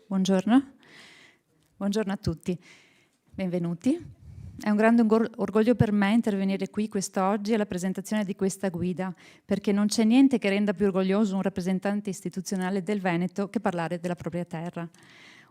Buongiorno. Buongiorno a tutti, benvenuti. È un grande orgoglio per me intervenire qui quest'oggi alla presentazione di questa guida, perché non c'è niente che renda più orgoglioso un rappresentante istituzionale del Veneto che parlare della propria terra.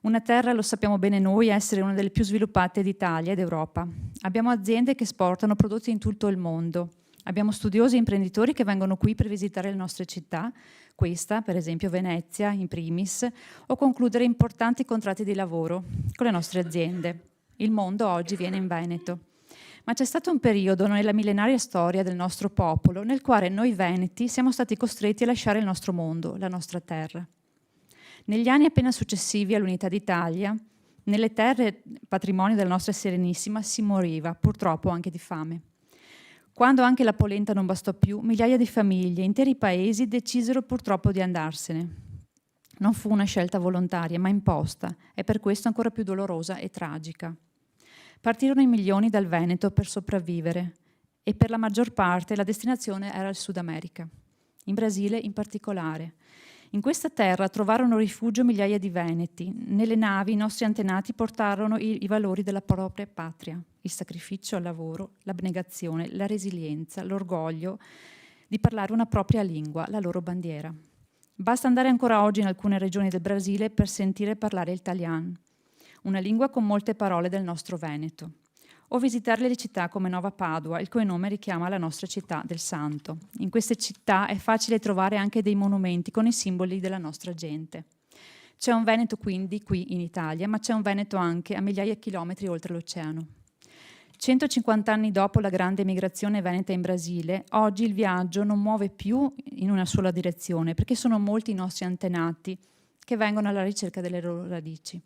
Una terra, lo sappiamo bene noi, essere una delle più sviluppate d'Italia ed Europa. Abbiamo aziende che esportano prodotti in tutto il mondo. Abbiamo studiosi e imprenditori che vengono qui per visitare le nostre città, questa, per esempio Venezia, in primis, o concludere importanti contratti di lavoro con le nostre aziende. Il mondo oggi viene in Veneto. Ma c'è stato un periodo nella millenaria storia del nostro popolo nel quale noi veneti siamo stati costretti a lasciare il nostro mondo, la nostra terra. Negli anni appena successivi all'Unità d'Italia, nelle terre patrimonio della nostra Serenissima si moriva, purtroppo anche di fame. Quando anche la polenta non bastò più, migliaia di famiglie, interi paesi decisero purtroppo di andarsene. Non fu una scelta volontaria, ma imposta, e per questo ancora più dolorosa e tragica. Partirono in milioni dal Veneto per sopravvivere e per la maggior parte la destinazione era il Sud America, in Brasile in particolare. In questa terra trovarono rifugio migliaia di veneti. Nelle navi i nostri antenati portarono i valori della propria patria, il sacrificio al lavoro, l'abnegazione, la resilienza, l'orgoglio di parlare una propria lingua, la loro bandiera. Basta andare ancora oggi in alcune regioni del Brasile per sentire parlare l'italiano, una lingua con molte parole del nostro Veneto, o visitare le città come Nova Padua, il cui nome richiama la nostra città del Santo. In queste città è facile trovare anche dei monumenti con i simboli della nostra gente. C'è un Veneto quindi qui in Italia, ma c'è un Veneto anche a migliaia di chilometri oltre l'oceano. 150 anni dopo la grande emigrazione veneta in Brasile, oggi il viaggio non muove più in una sola direzione, perché sono molti i nostri antenati che vengono alla ricerca delle loro radici.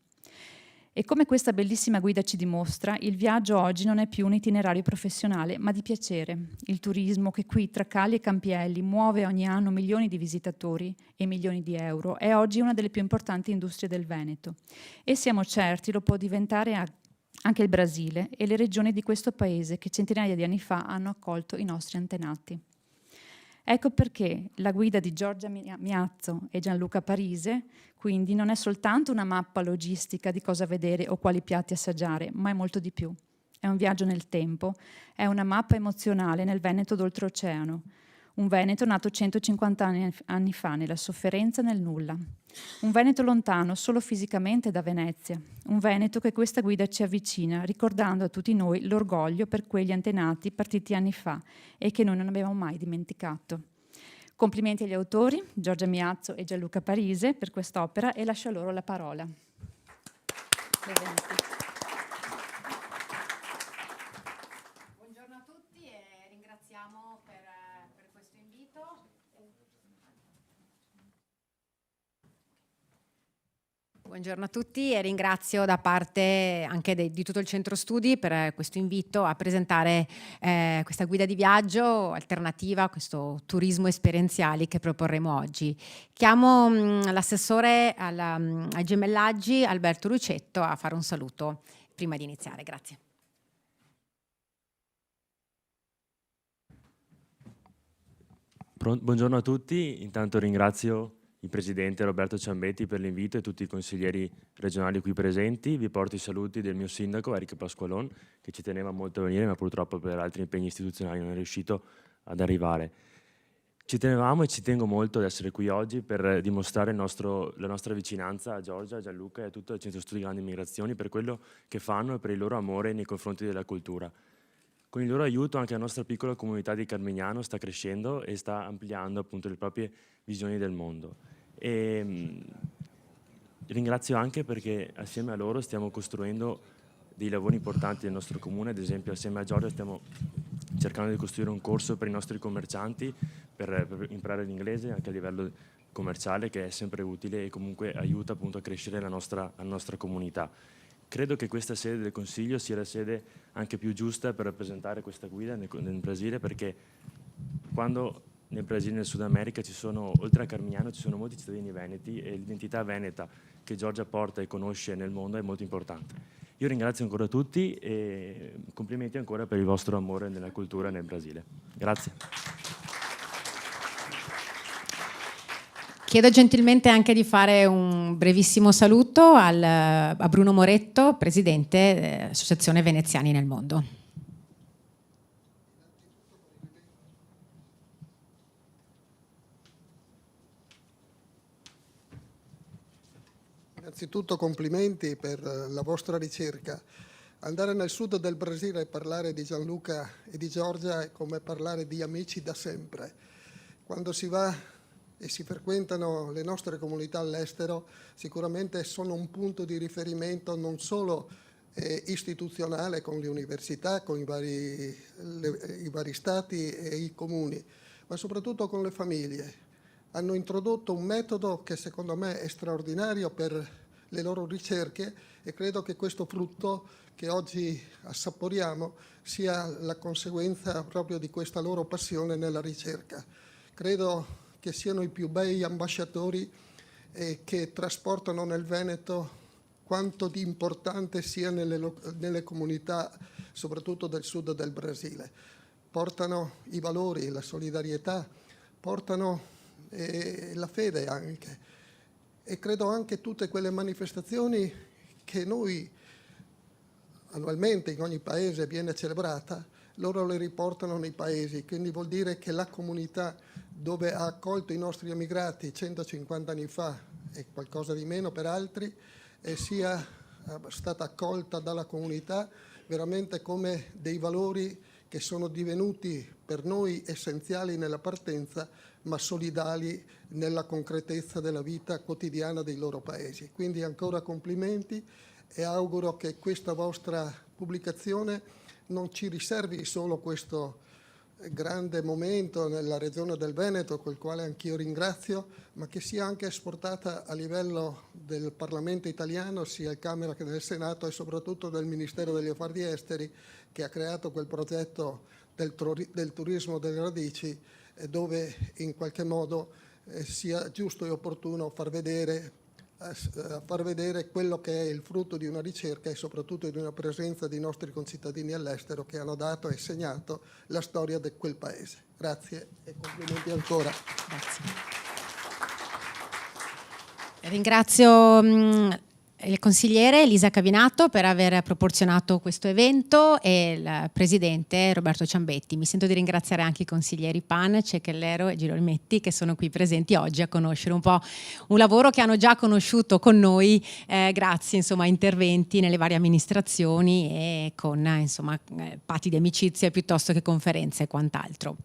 E come questa bellissima guida ci dimostra, il viaggio oggi non è più un itinerario professionale, ma di piacere. Il turismo che qui, tra Cali e Campielli, muove ogni anno milioni di visitatori e milioni di euro, è oggi una delle più importanti industrie del Veneto. E siamo certi lo può diventare anche il Brasile e le regioni di questo paese che centinaia di anni fa hanno accolto i nostri antenati. Ecco perché la guida di Giorgia Miazzo e Gianluca Parise quindi non è soltanto una mappa logistica di cosa vedere o quali piatti assaggiare, ma è molto di più. È un viaggio nel tempo, è una mappa emozionale nel Veneto d'oltreoceano, un Veneto nato 150 anni fa, nella sofferenza e nel nulla. Un Veneto lontano solo fisicamente da Venezia, un Veneto che questa guida ci avvicina, ricordando a tutti noi l'orgoglio per quegli antenati partiti anni fa e che noi non abbiamo mai dimenticato. Complimenti agli autori, Giorgia Miazzo e Gianluca Parise, per quest'opera e lascio loro la parola. Benvenuti. Buongiorno a tutti e ringraziamo per questo invito. Buongiorno a tutti e ringrazio da parte anche di tutto il centro studi per questo invito a presentare questa guida di viaggio alternativa a questo turismo esperienziali che proporremo oggi. Chiamo l'assessore ai gemellaggi Alberto Lucetto a fare un saluto prima di iniziare. Grazie. Buongiorno a tutti, intanto ringrazio il Presidente Roberto Ciambetti per l'invito e tutti i consiglieri regionali qui presenti. Vi porto i saluti del mio sindaco Eric Pasqualon, che ci teneva molto a venire, ma purtroppo per altri impegni istituzionali non è riuscito ad arrivare. Ci tenevamo e ci tengo molto ad essere qui oggi per dimostrare la nostra vicinanza a Giorgia, a Gianluca e a tutto il Centro Studi Grandi Migrazioni per quello che fanno e per il loro amore nei confronti della cultura. Con il loro aiuto anche la nostra piccola comunità di Carmignano sta crescendo e sta ampliando appunto le proprie visioni del mondo. E ringrazio anche perché assieme a loro stiamo costruendo dei lavori importanti nel nostro comune, ad esempio assieme a Giorgia stiamo cercando di costruire un corso per i nostri commercianti per imparare l'inglese anche a livello commerciale, che è sempre utile e comunque aiuta appunto a crescere la nostra comunità. Credo che questa sede del Consiglio sia la sede anche più giusta per rappresentare questa guida nel Brasile, perché quando nel Brasile e nel Sud America oltre a Carmignano ci sono molti cittadini veneti e l'identità veneta che Giorgia porta e conosce nel mondo è molto importante. Io ringrazio ancora tutti e complimenti ancora per il vostro amore nella cultura nel Brasile. Grazie. Chiedo gentilmente anche di fare un brevissimo saluto a Bruno Moretto, presidente dell'Associazione Veneziani nel Mondo. Innanzitutto complimenti per la vostra ricerca. Andare nel sud del Brasile e parlare di Gianluca e di Giorgia è come parlare di amici da sempre. Quando si va e si frequentano le nostre comunità all'estero, sicuramente sono un punto di riferimento non solo istituzionale con le università, con i vari stati e i comuni, ma soprattutto con le famiglie. Hanno introdotto un metodo che secondo me è straordinario per le loro ricerche e credo che questo frutto che oggi assaporiamo sia la conseguenza proprio di questa loro passione nella ricerca. Credo che siano i più bei ambasciatori che trasportano nel Veneto quanto di importante sia nelle comunità, soprattutto del sud del Brasile. Portano i valori, la solidarietà, portano la fede anche. E credo anche tutte quelle manifestazioni che noi annualmente in ogni paese viene celebrata, loro le riportano nei paesi, quindi vuol dire che la comunità dove ha accolto i nostri emigrati 150 anni fa e qualcosa di meno per altri, sia stata accolta dalla comunità veramente come dei valori che sono divenuti per noi essenziali nella partenza, ma solidali nella concretezza della vita quotidiana dei loro paesi. Quindi ancora complimenti e auguro che questa vostra pubblicazione non ci riservi solo questo grande momento nella regione del Veneto, col quale anch'io ringrazio, ma che sia anche esportata a livello del Parlamento italiano, sia in Camera che nel Senato e soprattutto del Ministero degli Affari Esteri, che ha creato quel progetto del turismo delle radici, dove in qualche modo sia giusto e opportuno far vedere quello che è il frutto di una ricerca e soprattutto di una presenza di nostri concittadini all'estero che hanno dato e segnato la storia di quel paese. Grazie e complimenti ancora. Grazie. Ringrazio il consigliere Elisa Cavinato per aver proporzionato questo evento e il presidente Roberto Ciambetti. Mi sento di ringraziare anche i consiglieri Pan, Cecchellero e Girolmetti che sono qui presenti oggi a conoscere un po' un lavoro che hanno già conosciuto con noi grazie a interventi nelle varie amministrazioni e con patti di amicizia piuttosto che conferenze e quant'altro.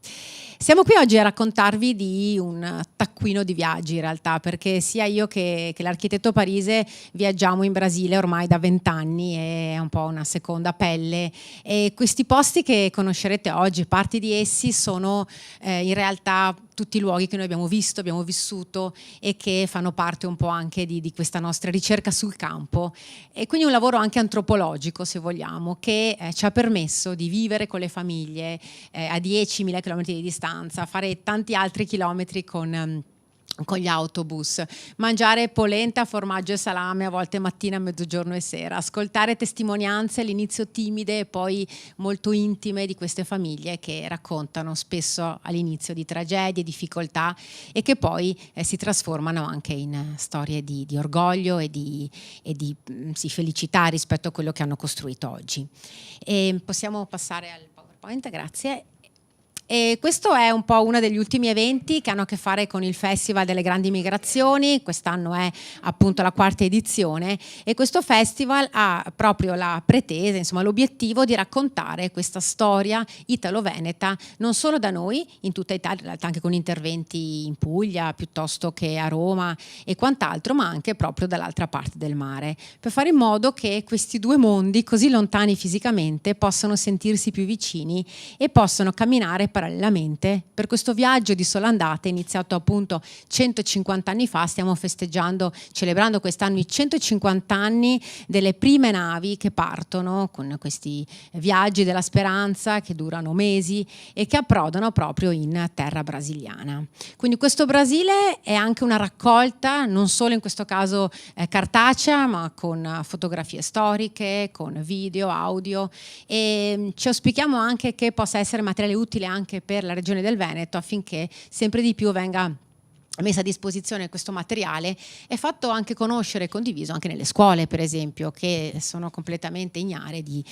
Siamo qui oggi a raccontarvi di un taccuino di viaggi in realtà, perché sia io che l'architetto Parise viaggiamo in Brasile ormai da 20 anni, è un po' una seconda pelle e questi posti che conoscerete oggi, parti di essi sono in realtà tutti i luoghi che noi abbiamo visto, abbiamo vissuto e che fanno parte un po' anche di questa nostra ricerca sul campo e quindi un lavoro anche antropologico se vogliamo che ci ha permesso di vivere con le famiglie a 10.000 km di distanza, fare tanti altri chilometri con gli autobus, mangiare polenta, formaggio e salame a volte mattina, mezzogiorno e sera, ascoltare testimonianze all'inizio timide e poi molto intime di queste famiglie che raccontano spesso all'inizio di tragedie, difficoltà e che poi si trasformano anche in storie di orgoglio e di felicità rispetto a quello che hanno costruito oggi. E possiamo passare al PowerPoint, grazie. E questo è un po' uno degli ultimi eventi che hanno a che fare con il Festival delle Grandi Migrazioni, quest'anno è appunto la 4ª edizione e questo festival ha proprio la pretesa, insomma l'obiettivo di raccontare questa storia italo-veneta non solo da noi, in tutta Italia, in realtà anche con interventi in Puglia piuttosto che a Roma e quant'altro, ma anche proprio dall'altra parte del mare, per fare in modo che questi due mondi così lontani fisicamente possano sentirsi più vicini e possano camminare parallelamente. Per questo viaggio di sola andata iniziato appunto 150 anni fa, stiamo celebrando quest'anno i 150 anni delle prime navi che partono con questi viaggi della speranza che durano mesi e che approdano proprio in terra brasiliana. Quindi questo Brasile è anche una raccolta, non solo in questo caso cartacea, ma con fotografie storiche, con video, audio e ci auspichiamo anche che possa essere materiale utile anche per la regione del Veneto affinché sempre di più venga messa a disposizione questo materiale è fatto anche conoscere e condiviso anche nelle scuole, per esempio, che sono completamente ignare di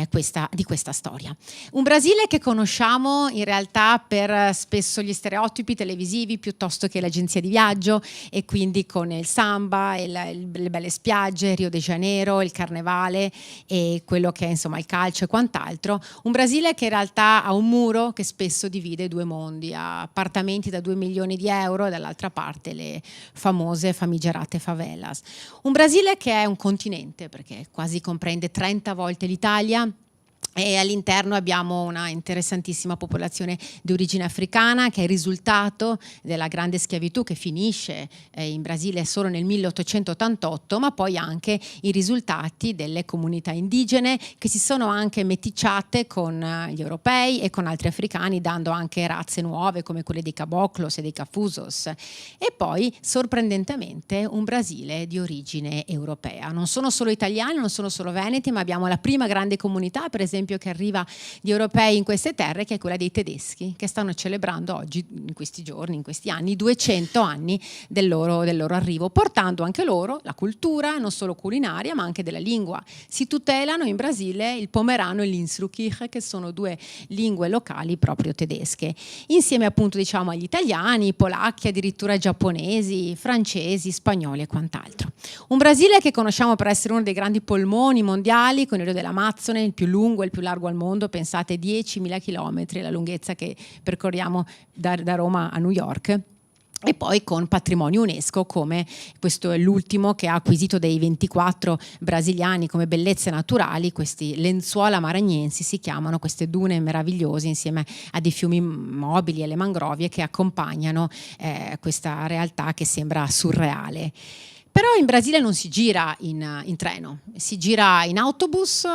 questa storia. Un Brasile che conosciamo in realtà per spesso gli stereotipi televisivi piuttosto che l'agenzia di viaggio, e quindi con il samba, le belle spiagge, Rio de Janeiro, il carnevale e quello che è insomma il calcio e quant'altro. Un Brasile che in realtà ha un muro che spesso divide due mondi, ha appartamenti da 2 milioni di euro e dall'altra parte le famose famigerate favelas. Un Brasile che è un continente, perché quasi comprende 30 volte l'Italia, e all'interno abbiamo una interessantissima popolazione di origine africana, che è il risultato della grande schiavitù che finisce in Brasile solo nel 1888, ma poi anche i risultati delle comunità indigene che si sono anche meticciate con gli europei e con altri africani, dando anche razze nuove come quelle dei Caboclos e dei Cafusos. E poi sorprendentemente un Brasile di origine europea. Non sono solo italiani, non sono solo veneti, ma abbiamo la prima grande comunità, per esempio, che arriva di europei in queste terre, che è quella dei tedeschi, che stanno celebrando oggi, in questi giorni, in questi anni, 200 anni del loro arrivo, portando anche loro la cultura, non solo culinaria, ma anche della lingua. Si tutelano in Brasile il pomerano e l'insrukih, che sono 2 lingue locali proprio tedesche, insieme appunto diciamo agli italiani, polacchi, addirittura giapponesi, francesi, spagnoli e quant'altro. Un Brasile che conosciamo per essere uno dei grandi polmoni mondiali, con il Rio dell'Amazzone, il più lungo e il più largo al mondo, pensate 10.000 chilometri, la lunghezza che percorriamo da Roma a New York. E poi con patrimonio UNESCO, come questo è l'ultimo che ha acquisito dei 24 brasiliani come bellezze naturali, questi lenzuola maragnensi si chiamano, queste dune meravigliose insieme a dei fiumi mobili e le mangrovie che accompagnano questa realtà che sembra surreale. Però in Brasile non si gira in treno, si gira in autobus.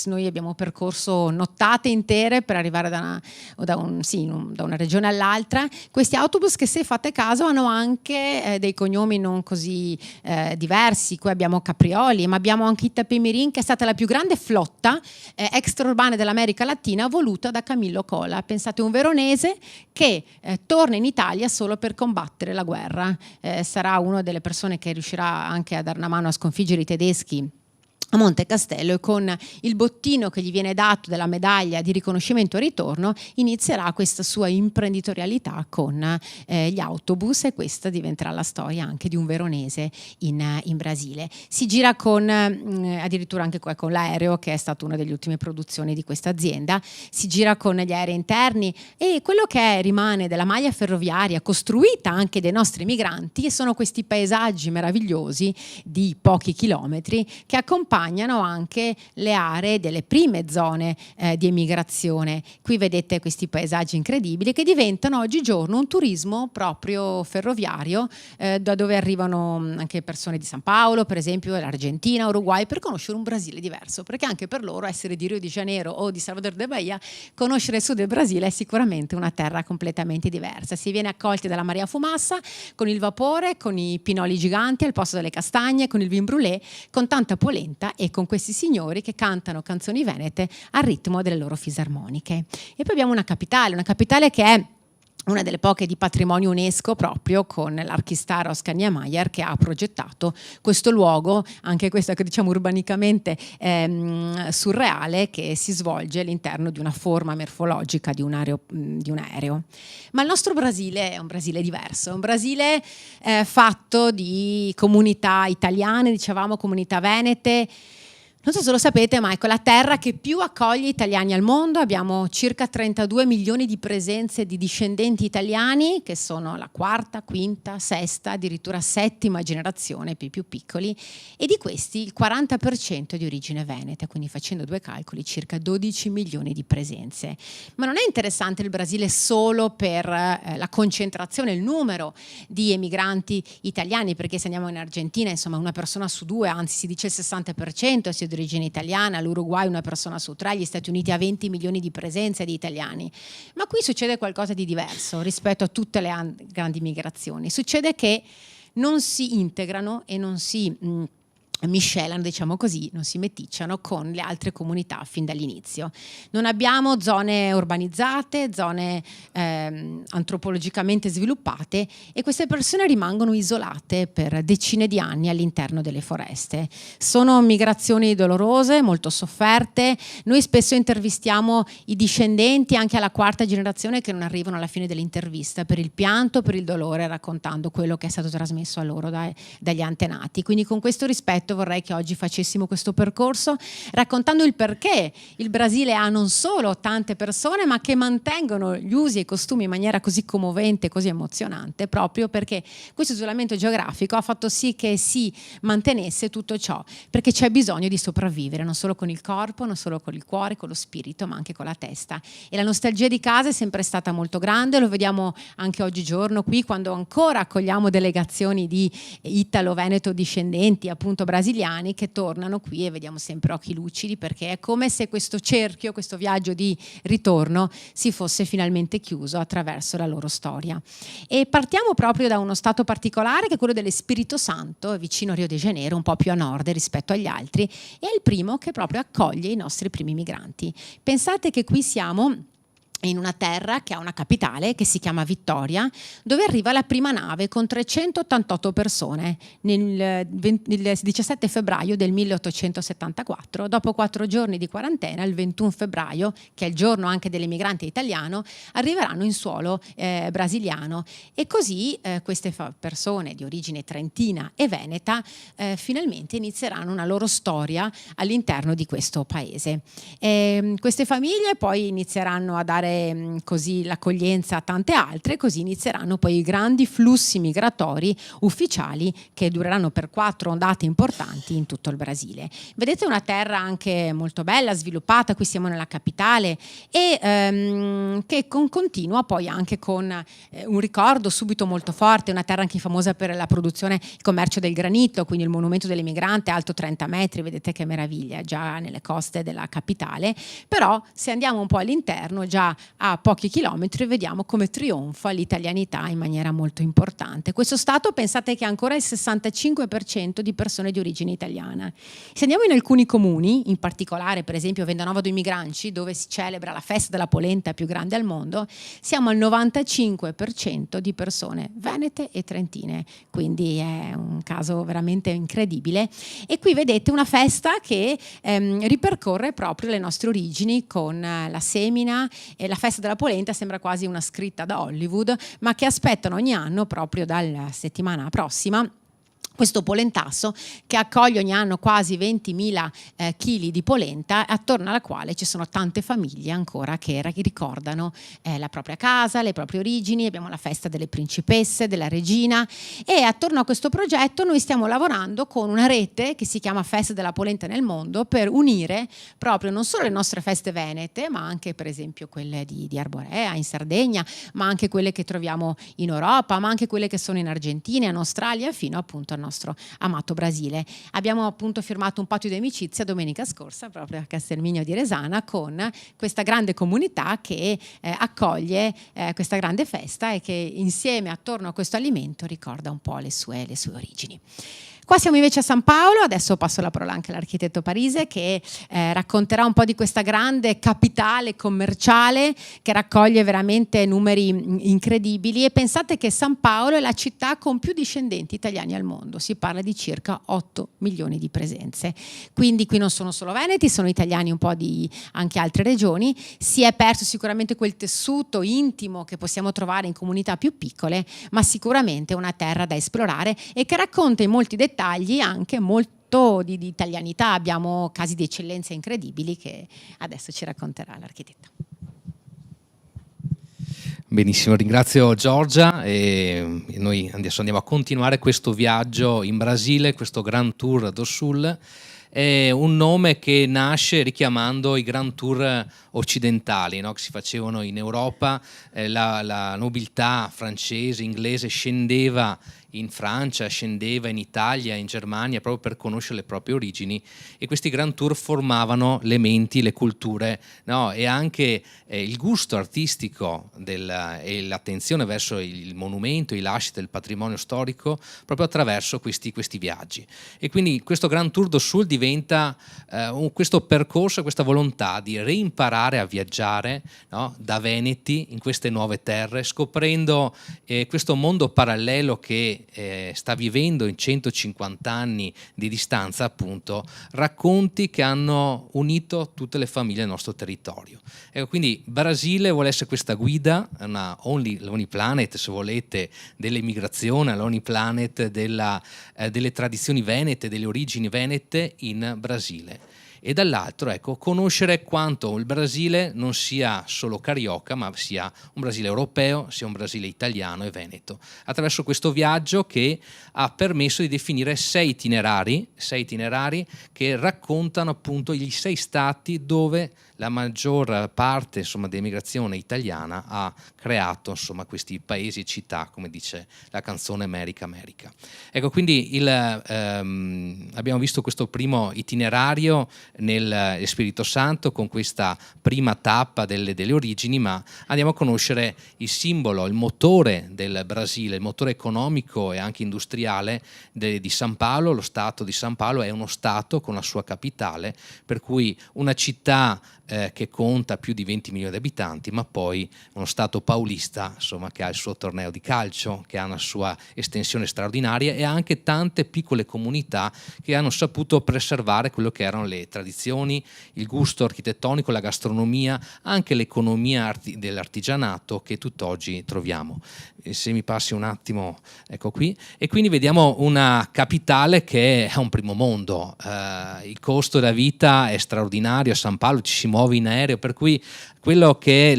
Noi abbiamo percorso nottate intere per arrivare da una regione all'altra. Questi autobus che, se fate caso, hanno anche dei cognomi non così diversi. Qui abbiamo Caprioli, ma abbiamo anche Itapemirim, che è stata la più grande flotta extraurbana dell'America Latina, voluta da Camillo Cola. Pensate, un veronese che torna in Italia solo per combattere la guerra. Sarà una delle persone che riuscirà anche a dare una mano a sconfiggere i tedeschi a Monte Castello, e con il bottino che gli viene dato della medaglia di riconoscimento al ritorno inizierà questa sua imprenditorialità con gli autobus, e questa diventerà la storia anche di un veronese in Brasile. Si gira con addirittura anche con l'aereo, che è stata una delle ultime produzioni di questa azienda. Si gira con gli aerei interni, e quello che rimane della maglia ferroviaria costruita anche dai nostri migranti sono questi paesaggi meravigliosi di pochi chilometri che accompagnano anche le aree delle prime zone di emigrazione. Qui vedete questi paesaggi incredibili che diventano oggigiorno un turismo proprio ferroviario, da dove arrivano anche persone di San Paolo, per esempio, dell'Argentina, Uruguay, per conoscere un Brasile diverso, perché anche per loro essere di Rio de Janeiro o di Salvador de Bahia, conoscere il sud del Brasile è sicuramente una terra completamente diversa. Si viene accolti dalla Maria Fumassa, con il vapore, con i pinoli giganti al posto delle castagne, con il vin brûlé, con tanta polenta e con questi signori che cantano canzoni venete al ritmo delle loro fisarmoniche. E poi abbiamo una capitale che è una delle poche di patrimonio UNESCO, proprio con l'archistar Oscar Niemeyer, che ha progettato questo luogo, anche questo che diciamo urbanicamente surreale, che si svolge all'interno di una forma morfologica di un aereo. Ma il nostro Brasile è un Brasile diverso, un Brasile fatto di comunità italiane, dicevamo, comunità venete. Non so se lo sapete, ma ecco la terra che più accoglie italiani al mondo. Abbiamo circa 32 milioni di presenze di discendenti italiani, che sono la quarta, quinta, sesta, addirittura settima generazione per i più piccoli, e di questi il 40% è di origine veneta, quindi facendo 2 calcoli circa 12 milioni di presenze. Ma non è interessante il Brasile solo per la concentrazione, il numero di emigranti italiani, perché se andiamo in Argentina, insomma, una persona su 2, anzi si dice il 60% è di origine italiana, l'Uruguay una persona su 3, gli Stati Uniti ha 20 milioni di presenze di italiani. Ma qui succede qualcosa di diverso rispetto a tutte le grandi migrazioni. Succede che non si integrano e non si miscelano, diciamo così, non si meticciano con le altre comunità fin dall'inizio. Non abbiamo zone urbanizzate, zone antropologicamente sviluppate, e queste persone rimangono isolate per decine di anni all'interno delle foreste. Sono migrazioni dolorose, molto sofferte. Noi spesso intervistiamo i discendenti anche alla quarta generazione che non arrivano alla fine dell'intervista per il pianto, per il dolore, raccontando quello che è stato trasmesso a loro dagli antenati. Quindi con questo rispetto vorrei che oggi facessimo questo percorso raccontando il perché il Brasile ha non solo tante persone, ma che mantengono gli usi e i costumi in maniera così commovente, così emozionante, proprio perché questo isolamento geografico ha fatto sì che si mantenesse tutto ciò, perché c'è bisogno di sopravvivere non solo con il corpo, non solo con il cuore, con lo spirito, ma anche con la testa. E la nostalgia di casa è sempre stata molto grande, lo vediamo anche oggigiorno qui, quando ancora accogliamo delegazioni di italo-veneto discendenti, appunto brasiliani, che tornano qui e vediamo sempre occhi lucidi, perché è come se questo cerchio, questo viaggio di ritorno si fosse finalmente chiuso attraverso la loro storia. E partiamo proprio da uno stato particolare, che è quello dell'Espirito Santo, vicino a Rio de Janeiro, un po' più a nord rispetto agli altri, e è il primo che proprio accoglie i nostri primi migranti. Pensate che qui siamo in una terra che ha una capitale che si chiama Vittoria, dove arriva la prima nave con 388 persone il 17 febbraio del 1874. Dopo 4 giorni di quarantena, il 21 febbraio, che è il giorno anche dell'emigrante italiano, arriveranno in suolo brasiliano, e così queste persone di origine trentina e veneta finalmente inizieranno una loro storia all'interno di questo paese. Queste famiglie poi inizieranno a dare così l'accoglienza a tante altre, così inizieranno poi i grandi flussi migratori ufficiali che dureranno per 4 ondate importanti in tutto il Brasile. Vedete una terra anche molto bella, sviluppata, qui siamo nella capitale, e che continua poi anche con un ricordo subito molto forte, una terra anche famosa per la produzione, il commercio del granito, quindi il monumento dell'emigrante alto 30 metri, vedete che meraviglia, già nelle coste della capitale. Però se andiamo un po' all'interno, già a pochi chilometri, vediamo come trionfa l'italianità in maniera molto importante. Questo stato, pensate che ha ancora il 65% di persone di origine italiana. Se andiamo in alcuni comuni, in particolare per esempio Vendanova do Imigranti, dove si celebra la festa della polenta più grande al mondo, siamo al 95% di persone venete e trentine, quindi è un caso veramente incredibile. E qui vedete una festa che ripercorre proprio le nostre origini con la semina. La festa della polenta sembra quasi una scritta da Hollywood, ma che aspettano ogni anno, proprio dalla settimana prossima, questo polentasso che accoglie ogni anno quasi 20.000 chili di polenta, attorno alla quale ci sono tante famiglie ancora che ricordano la propria casa, le proprie origini. Abbiamo la festa delle principesse, della regina, e attorno a questo progetto noi stiamo lavorando con una rete che si chiama Festa della Polenta nel Mondo, per unire proprio non solo le nostre feste venete, ma anche per esempio quelle di Arborea in Sardegna, ma anche quelle che troviamo in Europa, ma anche quelle che sono in Argentina, in Australia, fino appunto al nostro amato Brasile. Abbiamo appunto firmato un patto di amicizia domenica scorsa proprio a Castelmigno di Resana con questa grande comunità che accoglie questa grande festa e che insieme attorno a questo alimento ricorda un po' le sue origini. Qua siamo invece a San Paolo, adesso passo la parola anche all'architetto Parise che racconterà un po' di questa grande capitale commerciale che raccoglie veramente numeri incredibili. E pensate che San Paolo è la città con più discendenti italiani al mondo, si parla di circa 8 milioni di presenze. Quindi qui non sono solo veneti, sono italiani un po' di anche altre regioni. Si è perso sicuramente quel tessuto intimo che possiamo trovare in comunità più piccole, ma sicuramente una terra da esplorare e che racconta in molti dettagli anche molto di italianità. Abbiamo casi di eccellenza incredibili che adesso ci racconterà l'architetto. Benissimo, ringrazio Giorgia e noi adesso andiamo a continuare questo viaggio in Brasile, questo Grand Tour do Sul. È un nome che nasce richiamando i Grand Tour occidentali, no? Che si facevano in Europa. La nobiltà francese, inglese scendeva in Francia, scendeva in Italia, in Germania, proprio per conoscere le proprie origini, e questi Grand Tour formavano le menti, le culture, no? E anche il gusto artistico e l'attenzione verso il monumento, i lasciti del patrimonio storico, proprio attraverso questi viaggi. E quindi questo Grand Tour do Sul diventa questo percorso, questa volontà di reimparare a viaggiare, no? Da veneti in queste nuove terre, scoprendo questo mondo parallelo che sta vivendo in 150 anni di distanza, appunto, racconti che hanno unito tutte le famiglie del nostro territorio. Ecco, quindi Brasile vuole essere questa guida, una Lonely Planet, se volete, dell'emigrazione, Lonely Planet delle tradizioni venete, delle origini venete in Brasile. E dall'altro, ecco, conoscere quanto il Brasile non sia solo carioca, ma sia un Brasile europeo, sia un Brasile italiano e veneto, attraverso questo viaggio che ha permesso di definire 6 itinerari che raccontano appunto i 6 stati dove la maggior parte, insomma, dell'emigrazione italiana ha creato, insomma, questi paesi e città, come dice la canzone America America. Ecco, quindi abbiamo visto questo primo itinerario nel Spirito Santo con questa prima tappa delle origini, ma andiamo a conoscere il simbolo, il motore del Brasile, il motore economico e anche industriale di San Paolo. Lo Stato di San Paolo è uno Stato con la sua capitale, per cui una città che conta più di 20 milioni di abitanti, ma poi uno Stato paulista, insomma, che ha il suo torneo di calcio, che ha una sua estensione straordinaria, e anche tante piccole comunità che hanno saputo preservare quello che erano le tradizioni, il gusto architettonico, la gastronomia, anche l'economia dell'artigianato che tutt'oggi troviamo. E se mi passi un attimo, ecco qui, e quindi vediamo una capitale che è un primo mondo. Il costo della vita è straordinario a San Paolo, ci si muove in aereo, per cui quello che è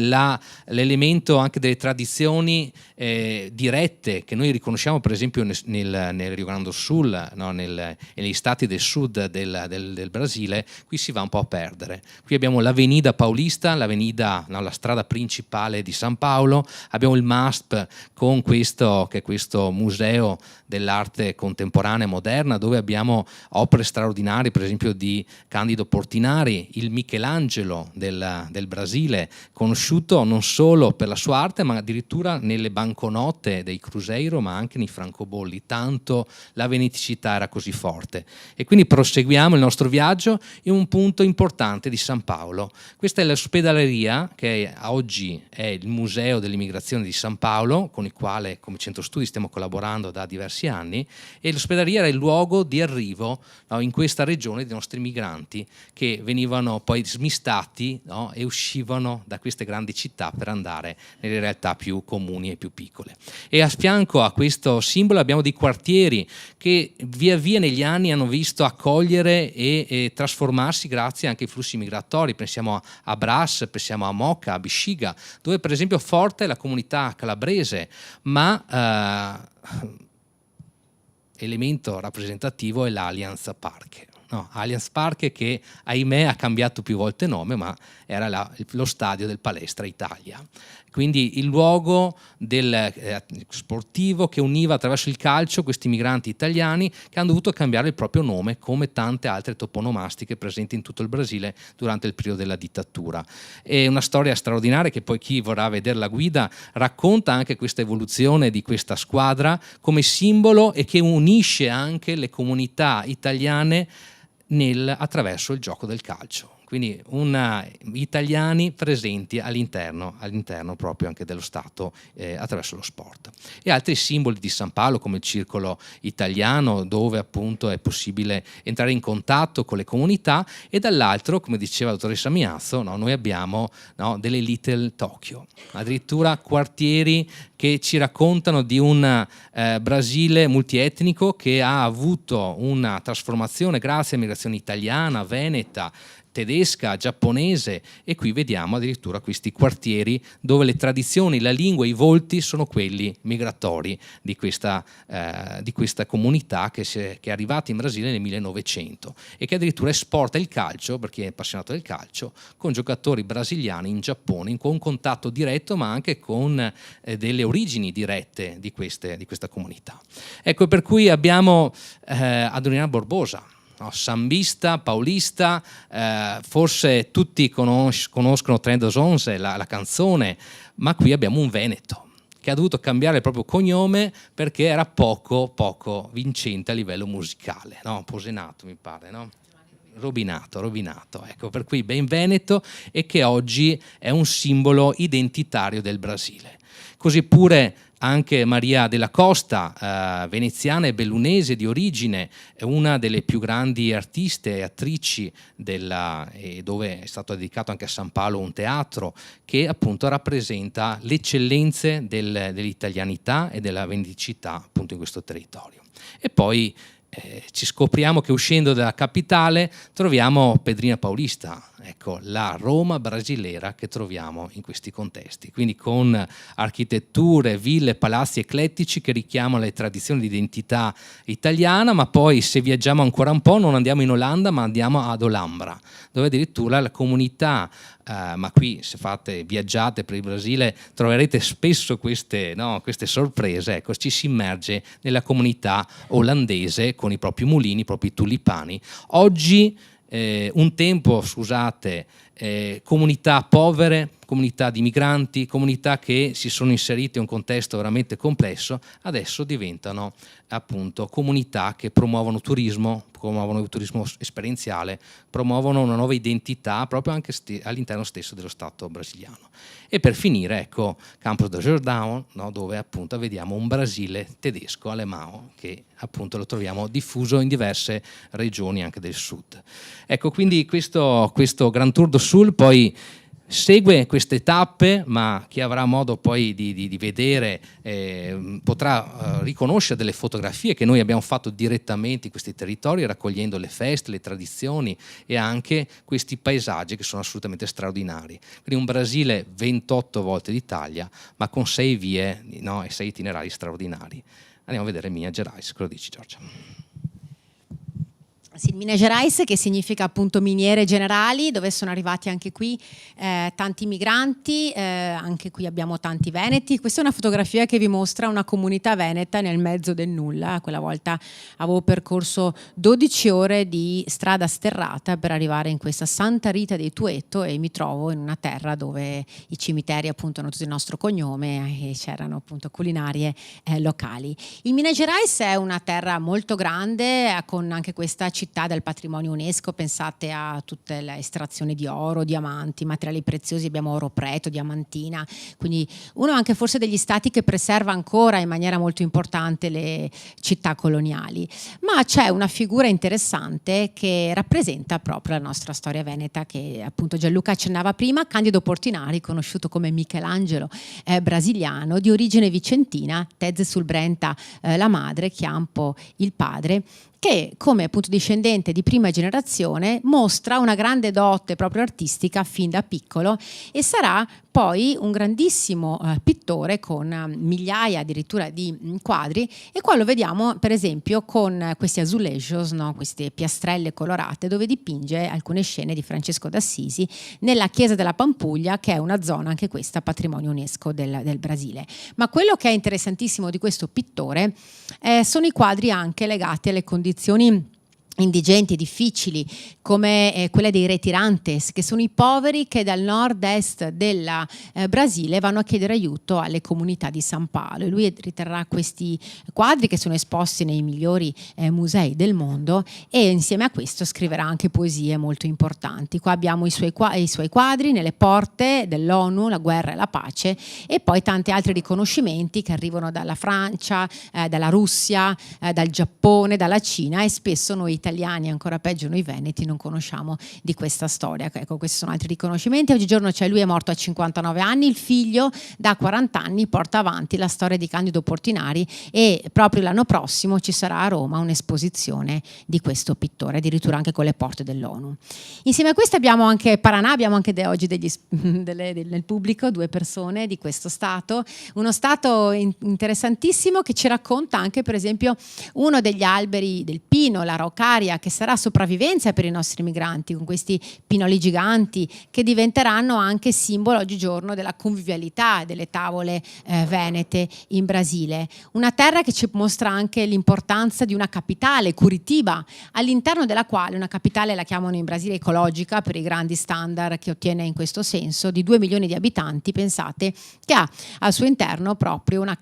l'elemento anche delle tradizioni dirette che noi riconosciamo per esempio nel Rio Grande do Sul, no? Negli stati del sud del Brasile, qui si va un po' a perdere. Qui abbiamo l'Avenida Paulista, la strada principale di San Paolo, abbiamo il MASP con questo museo dell'arte contemporanea e moderna, dove abbiamo opere straordinarie, per esempio di Candido Portinari, il Michelangelo del Brasile, conosciuto non solo per la sua arte, ma addirittura nelle banconote dei Cruzeiro, ma anche nei francobolli, tanto la veneticità era così forte. E quindi proseguiamo il nostro viaggio in un punto importante di San Paolo. Questa è l'ospedaleria, che oggi è il Museo dell'Immigrazione di San Paolo, con il quale come centro studi stiamo collaborando da diversi anni, e l'ospedaleria era il luogo di arrivo, no, in questa regione dei nostri migranti che venivano poi smistati, no, e uscivano da queste grandi città per andare nelle realtà più comuni e più piccole. E a fianco a questo simbolo abbiamo dei quartieri che via via negli anni hanno visto accogliere e trasformarsi grazie anche ai flussi migratori. Pensiamo a Brass, pensiamo a Moca, a Bisciga, dove per esempio forte è la comunità calabrese, ma elemento rappresentativo è l'Allianz Parque. No, Allianz Parque che ahimè ha cambiato più volte nome, ma era lo stadio del Palestra Italia. Quindi il luogo sportivo che univa attraverso il calcio questi migranti italiani che hanno dovuto cambiare il proprio nome, come tante altre toponomastiche presenti in tutto il Brasile durante il periodo della dittatura. È una storia straordinaria che poi chi vorrà vedere la guida racconta anche questa evoluzione di questa squadra come simbolo e che unisce anche le comunità italiane attraverso il gioco del calcio. Quindi italiani presenti all'interno proprio anche dello Stato attraverso lo sport. E altri simboli di San Paolo come il circolo italiano, dove appunto è possibile entrare in contatto con le comunità, e dall'altro, come diceva la dottoressa Miazzo, no, noi abbiamo, no, delle Little Tokyo, addirittura quartieri che ci raccontano di un Brasile multietnico che ha avuto una trasformazione grazie all'immigrazione italiana, veneta, tedesca, giapponese, e qui vediamo addirittura questi quartieri dove le tradizioni, la lingua, i volti sono quelli migratori di questa comunità che è arrivata in Brasile nel 1900 e che addirittura esporta il calcio, per chi è appassionato del calcio, con giocatori brasiliani in Giappone, con contatto diretto ma anche con delle origini dirette di questa comunità. Ecco, per cui abbiamo Adriana Barbosa, no, sambista, paulista, forse tutti conoscono Trem dos Onze, la canzone, ma qui abbiamo un veneto che ha dovuto cambiare il proprio cognome perché era poco vincente a livello musicale, no? Posenato mi pare, no? Robinato, ecco, per cui ben veneto, e che oggi è un simbolo identitario del Brasile. Così pure anche Maria della Costa, veneziana e bellunese di origine, è una delle più grandi artiste e attrici dove è stato dedicato anche a San Paolo un teatro che appunto rappresenta le eccellenze dell'italianità e della veneticità appunto in questo territorio. E poi ci scopriamo che uscendo dalla capitale troviamo Pedrinha Paulista, ecco, la Roma brasilera che troviamo in questi contesti, quindi con architetture, ville, palazzi eclettici che richiamano le tradizioni di identità italiana, ma poi se viaggiamo ancora un po' non andiamo in Olanda ma andiamo ad Olambra, dove addirittura la comunità, ma qui se viaggiate per il Brasile troverete spesso queste sorprese, ecco, ci si immerge nella comunità olandese con i propri mulini, i propri tulipani. Oggi un tempo, scusate, comunità povere, comunità di migranti, comunità che si sono inserite in un contesto veramente complesso, adesso diventano appunto comunità che promuovono turismo esperienziale, promuovono una nuova identità proprio anche all'interno stesso dello Stato brasiliano. E per finire, ecco, Campos do Jordão, no, dove appunto vediamo un Brasile tedesco, alemão, che appunto lo troviamo diffuso in diverse regioni anche del sud. Ecco, quindi questo Grand Tour do Sul poi segue queste tappe, ma chi avrà modo poi di vedere potrà riconoscere delle fotografie che noi abbiamo fatto direttamente in questi territori, raccogliendo le feste, le tradizioni e anche questi paesaggi che sono assolutamente straordinari. Quindi un Brasile 28 volte d'Italia, ma con 6 vie, no, e 6 itinerari straordinari. Andiamo a vedere Minas Gerais, cosa dici Giorgia? Sì, Minas Gerais, che significa appunto miniere generali, dove sono arrivati anche qui tanti migranti, anche qui abbiamo tanti veneti. Questa è una fotografia che vi mostra una comunità veneta nel mezzo del nulla. Quella volta avevo percorso 12 ore di strada sterrata per arrivare in questa Santa Rita dei Tueto e mi trovo in una terra dove i cimiteri appunto hanno tutto il nostro cognome e c'erano appunto culinarie locali. Il Minas Gerais è una terra molto grande, con anche questa città del patrimonio UNESCO. Pensate a tutte le estrazioni di oro, diamanti, materiali preziosi, abbiamo oro preto, diamantina, quindi uno anche forse degli stati che preserva ancora in maniera molto importante le città coloniali. Ma c'è una figura interessante che rappresenta proprio la nostra storia veneta, che appunto Gianluca accennava prima, Candido Portinari, conosciuto come Michelangelo brasiliano, di origine vicentina, Tezze sul Brenta la madre, Chiampo il padre, che come appunto discendente di prima generazione mostra una grande dote proprio artistica fin da piccolo e sarà poi un grandissimo pittore con migliaia addirittura di quadri, e qua lo vediamo per esempio con questi azulejos, no? Queste piastrelle colorate, dove dipinge alcune scene di Francesco d'Assisi nella chiesa della Pampuglia, che è una zona anche questa patrimonio UNESCO del Brasile. Ma quello che è interessantissimo di questo pittore sono i quadri anche legati alle condizioni indigenti difficili, come quelle dei retirantes, che sono i poveri che dal nord-est del Brasile vanno a chiedere aiuto alle comunità di San Paolo, e lui riterrà questi quadri che sono esposti nei migliori musei del mondo, e insieme a questo scriverà anche poesie molto importanti. Qua abbiamo i suoi quadri nelle porte dell'ONU, la guerra e la pace, e poi tanti altri riconoscimenti che arrivano dalla Francia, dalla Russia, dal Giappone, dalla Cina, e spesso noi italiani italiani, ancora peggio noi veneti, non conosciamo di questa storia. Ecco, questi sono altri riconoscimenti. Oggigiorno lui è morto a 59 anni, il figlio da 40 anni porta avanti la storia di Candido Portinari e proprio l'anno prossimo ci sarà a Roma un'esposizione di questo pittore, addirittura anche con le porte dell'ONU. Insieme a questo abbiamo anche Paraná, abbiamo anche oggi nel pubblico 2 persone di questo stato, uno stato interessantissimo che ci racconta anche per esempio uno degli alberi del pino, l'Araucaria, che sarà sopravvivenza per i nostri migranti, con questi pinoli giganti che diventeranno anche simbolo oggigiorno della convivialità delle tavole venete in Brasile. Una terra che ci mostra anche l'importanza di una capitale, Curitiba, all'interno della quale una capitale la chiamano in Brasile ecologica per i grandi standard che ottiene in questo senso, di 2 milioni di abitanti, pensate, che ha al suo interno proprio un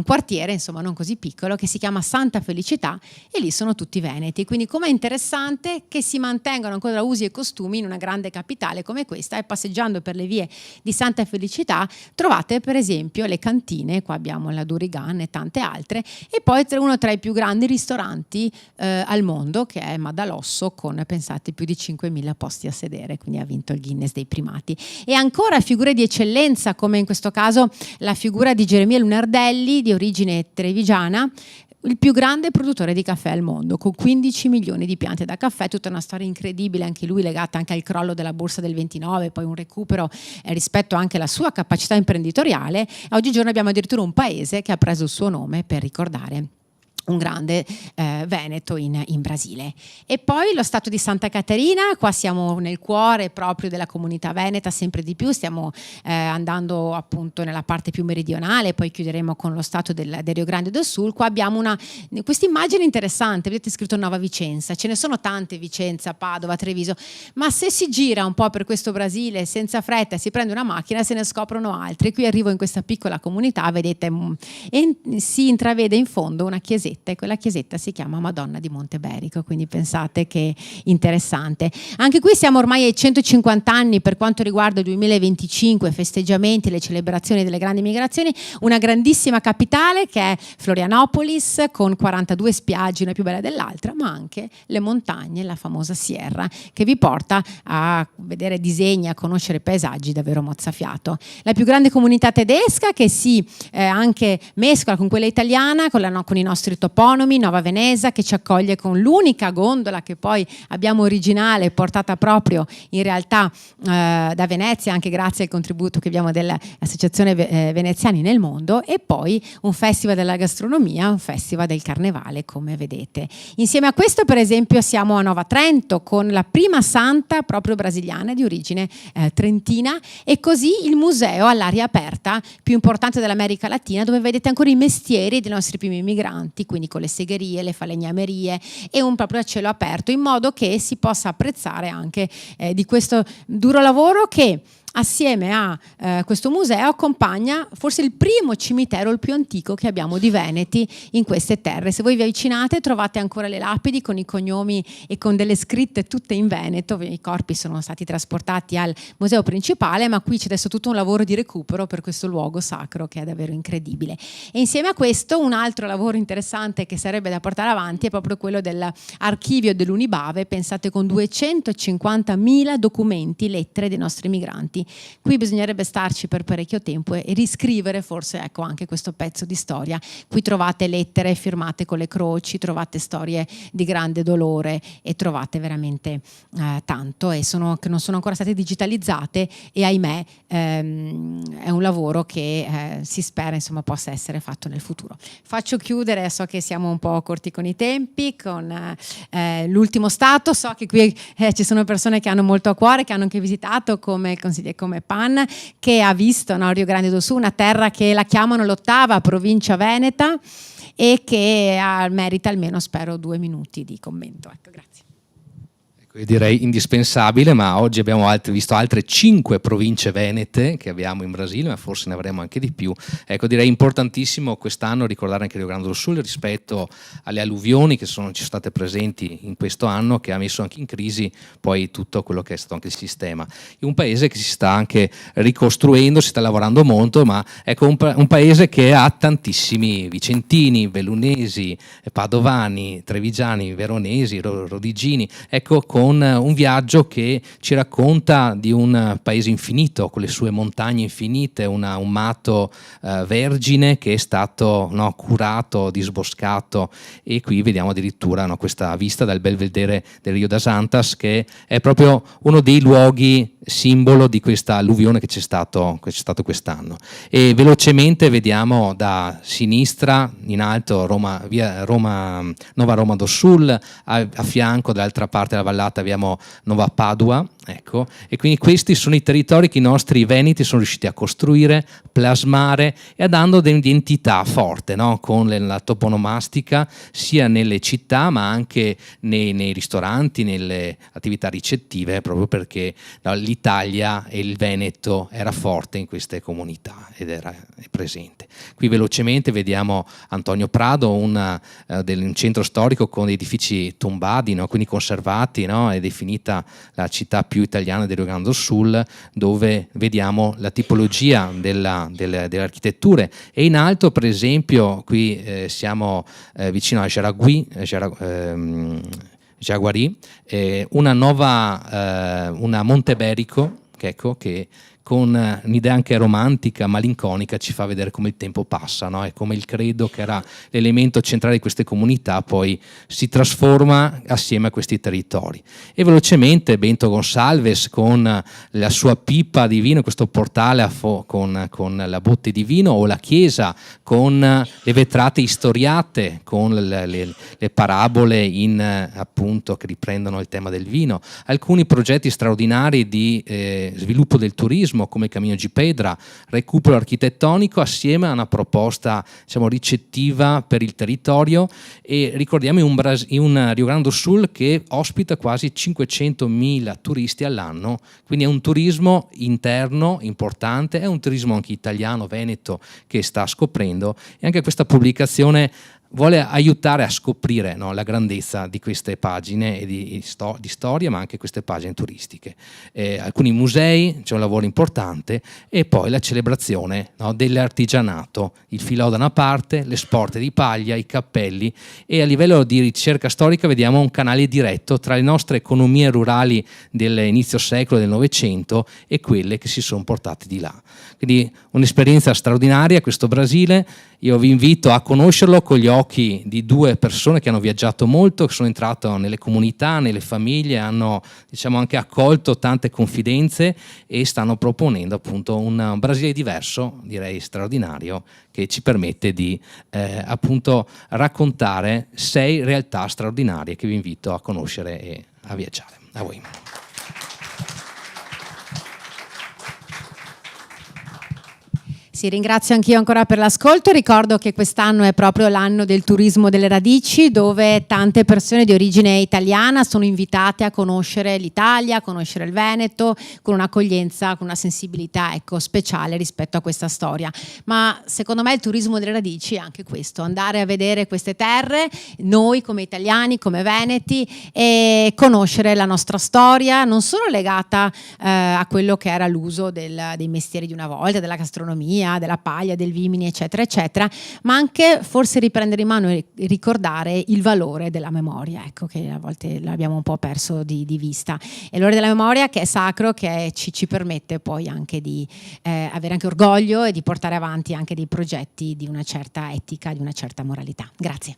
quartiere, insomma non così piccolo, che si chiama Santa Felicità, e lì sono tutti veneti. Quindi com'è interessante che si mantengano ancora usi e costumi in una grande capitale come questa, e passeggiando per le vie di Santa Felicità trovate per esempio le cantine, qua abbiamo la Durigan e tante altre, e poi uno tra i più grandi ristoranti al mondo, che è Madalosso, con pensate più di 5.000 posti a sedere, quindi ha vinto il Guinness dei primati. E ancora figure di eccellenza, come in questo caso la figura di Geremia Lunardelli, di origine trevigiana, il più grande produttore di caffè al mondo, con 15 milioni di piante da caffè, tutta una storia incredibile, anche lui legata anche al crollo della borsa del 29, poi un recupero rispetto anche alla sua capacità imprenditoriale. Oggigiorno abbiamo addirittura un paese che ha preso il suo nome per ricordare un grande veneto in Brasile. E poi lo stato di Santa Caterina, qua siamo nel cuore proprio della comunità veneta, sempre di più, stiamo andando appunto nella parte più meridionale, poi chiuderemo con lo stato del Rio Grande do Sul. Qua abbiamo questa immagine interessante, vedete scritto Nova Vicenza, ce ne sono tante, Vicenza, Padova, Treviso, ma se si gira un po' per questo Brasile senza fretta e si prende una macchina se ne scoprono altri. Qui arrivo in questa piccola comunità, vedete, e si intravede in fondo una chiesetta, e quella chiesetta si chiama Madonna di Monteberico, quindi pensate che interessante. Anche qui siamo ormai ai 150 anni per quanto riguarda il 2025, festeggiamenti, le celebrazioni delle grandi migrazioni, una grandissima capitale che è Florianopolis, con 42 spiagge, una più bella dell'altra, ma anche le montagne, la famosa Sierra, che vi porta a vedere disegni, a conoscere paesaggi davvero mozzafiato. La più grande comunità tedesca che si anche mescola con quella italiana, con i nostri toponomi, Nova Veneza, che ci accoglie con l'unica gondola che poi abbiamo originale, portata proprio in realtà da Venezia, anche grazie al contributo che abbiamo dell'Associazione Veneziani nel mondo, e poi un festival della gastronomia, un festival del carnevale, come vedete. Insieme a questo per esempio siamo a Nova Trento, con la prima santa proprio brasiliana di origine trentina, e così il museo all'aria aperta più importante dell'America Latina, dove vedete ancora i mestieri dei nostri primi migranti, quindi con le segherie, le falegnamerie e un proprio a cielo aperto, in modo che si possa apprezzare anche di questo duro lavoro che assieme a questo museo accompagna forse il primo cimitero, il più antico che abbiamo di veneti in queste terre. Se voi vi avvicinate trovate ancora le lapidi con i cognomi e con delle scritte tutte in veneto. I corpi sono stati trasportati al museo principale, ma qui c'è adesso tutto un lavoro di recupero per questo luogo sacro che è davvero incredibile. E insieme a questo un altro lavoro interessante che sarebbe da portare avanti è proprio quello dell'archivio dell'Unibave, pensate, con 250.000 documenti, lettere dei nostri migranti. Qui bisognerebbe starci per parecchio tempo e riscrivere forse, ecco, anche questo pezzo di storia. Qui trovate lettere firmate con le croci, trovate storie di grande dolore e trovate veramente tanto, e che non sono ancora state digitalizzate, e ahimè è un lavoro che si spera insomma possa essere fatto nel futuro. Faccio chiudere, so che siamo un po' corti con i tempi, con l'ultimo stato. So che qui ci sono persone che hanno molto a cuore, che hanno anche visitato come il consigliere, come Pan, che ha visto, no, Rio Grande do Sul, una terra che la chiamano l'8ª provincia veneta e che merita almeno, spero, 2 minuti di commento. Ecco, grazie. Ecco, Io direi indispensabile, ma oggi abbiamo visto altre 5 province venete che abbiamo in Brasile, ma forse ne avremo anche di più. Ecco, direi importantissimo quest'anno ricordare anche Rio Grande do Sul rispetto alle alluvioni che ci sono state presenti in questo anno, che ha messo anche in crisi poi tutto quello che è stato anche il sistema. È un paese che si sta anche ricostruendo, si sta lavorando molto, ma ecco un paese che ha tantissimi vicentini, bellunesi, padovani, trevigiani, veronesi, rodigini, ecco, con un viaggio che ci racconta di un paese infinito, con le sue montagne infinite, un matto vergine che è stato curato, disboscato, e qui vediamo addirittura questa vista dal Belvedere del Rio das Antas, che è proprio uno dei luoghi simbolo di questa alluvione che c'è stato quest'anno. E velocemente vediamo da sinistra in alto Nova Roma do Sul, a fianco dall'altra parte della vallata abbiamo Nova Padua, ecco, e quindi questi sono i territori che i nostri veneti sono riusciti a costruire, plasmare e dando un'identità forte, no? Con la toponomastica sia nelle città ma anche nei ristoranti, nelle attività ricettive, proprio perché l'Italia e il Veneto era forte in queste comunità ed era presente. Qui velocemente vediamo Antonio Prado, un centro storico con edifici tombati, no? Quindi conservati, no? È definita la città più italiana del Rio Grande do Sul, dove vediamo la tipologia delle architetture. E in alto, per esempio, qui siamo vicino a Jaguari, una Monteberico, ecco, che con un'idea anche romantica, malinconica, ci fa vedere come il tempo passa, no? E come il credo, che era l'elemento centrale di queste comunità, poi si trasforma assieme a questi territori. E velocemente Bento Gonçalves con la sua pipa di vino, questo portale con la botte di vino, o la chiesa con le vetrate istoriate, con le parabole appunto che riprendono il tema del vino. Alcuni progetti straordinari di sviluppo del turismo, come Cammino di Pedra, recupero architettonico assieme a una proposta, diciamo, ricettiva per il territorio. E ricordiamo un Rio Grande do Sul che ospita quasi 500.000 turisti all'anno, quindi è un turismo interno importante, è un turismo anche italiano, veneto, che sta scoprendo, e anche questa pubblicazione vuole aiutare a scoprire, no, la grandezza di queste pagine di storia, ma anche queste pagine turistiche. Alcuni musei, c'è un lavoro importante, e poi la celebrazione, no, dell'artigianato, il filò da una parte, le sporte di paglia, i cappelli, e a livello di ricerca storica vediamo un canale diretto tra le nostre economie rurali dell'inizio secolo del Novecento e quelle che si sono portate di là. Quindi un'esperienza straordinaria questo Brasile. Io vi invito a conoscerlo con gli occhi di 2 persone che hanno viaggiato molto, che sono entrate nelle comunità, nelle famiglie, hanno, diciamo, anche accolto tante confidenze e stanno proponendo appunto un Brasile diverso, direi straordinario, che ci permette di appunto raccontare 6 realtà straordinarie che vi invito a conoscere e a viaggiare. A voi. Sì, ringrazio anch'io ancora per l'ascolto. Ricordo che quest'anno è proprio l'anno del turismo delle radici, dove tante persone di origine italiana sono invitate a conoscere l'Italia, a conoscere il Veneto, con un'accoglienza, con una sensibilità, ecco, speciale rispetto a questa storia. Ma secondo me il turismo delle radici è anche questo: andare a vedere queste terre, noi come italiani, come veneti, e conoscere la nostra storia, non solo legata a quello che era l'uso dei mestieri di una volta, della gastronomia, della paglia, del vimini, eccetera eccetera, ma anche forse riprendere in mano e ricordare il valore della memoria, ecco, che a volte l'abbiamo un po' perso di vista. E il valore della memoria, che è sacro, che ci permette poi anche di avere anche orgoglio e di portare avanti anche dei progetti di una certa etica, di una certa moralità. Grazie.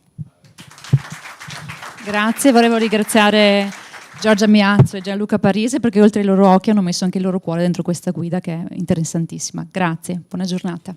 Grazie, volevo ringraziare Giorgia Miazzo e Gianluca Parise, perché oltre ai loro occhi hanno messo anche il loro cuore dentro questa guida, che è interessantissima. Grazie, buona giornata.